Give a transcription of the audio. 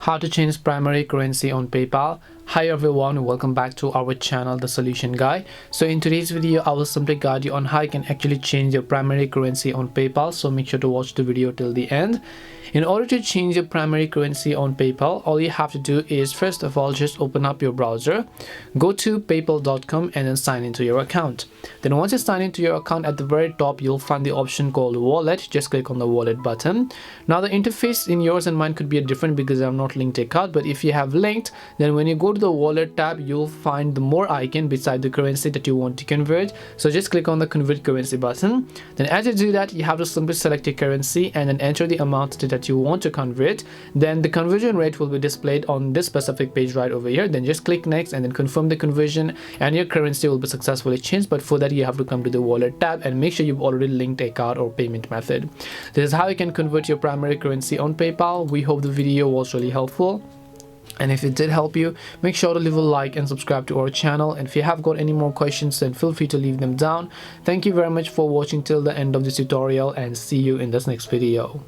How to change primary currency on PayPal. Hi everyone, welcome back to our channel, The Solution Guy. So in today's video, I will simply guide you on how you can actually change your primary currency on PayPal. So make sure to watch the video till the end. In order to change your primary currency on PayPal, all you have to do is first of all just open up your browser, go to paypal.com and then sign into your account. Then once you sign into your account, at the very top you'll find the option called wallet. Just click on the wallet button. Now the interface in yours and mine could be different because I'm not linked a card, but if you have linked, then when you go to the wallet tab, you'll find the more icon beside the currency that you want to convert. So just click on the convert currency button. Then as you do that, you have to simply select your currency and then enter the amount that you want to convert. Then the conversion rate will be displayed on this specific page right over here. Then just click next and then confirm the conversion and your currency will be successfully changed. But for that, you have to come to the wallet tab and make sure you've already linked a card or payment method. This is how you can convert your primary currency on PayPal. We hope the video was really helpful. And if it did help you, make sure to leave a like and subscribe to our channel. And if you have got any more questions, then feel free to leave them down. Thank you very much for watching till the end of this tutorial and see you in this next video.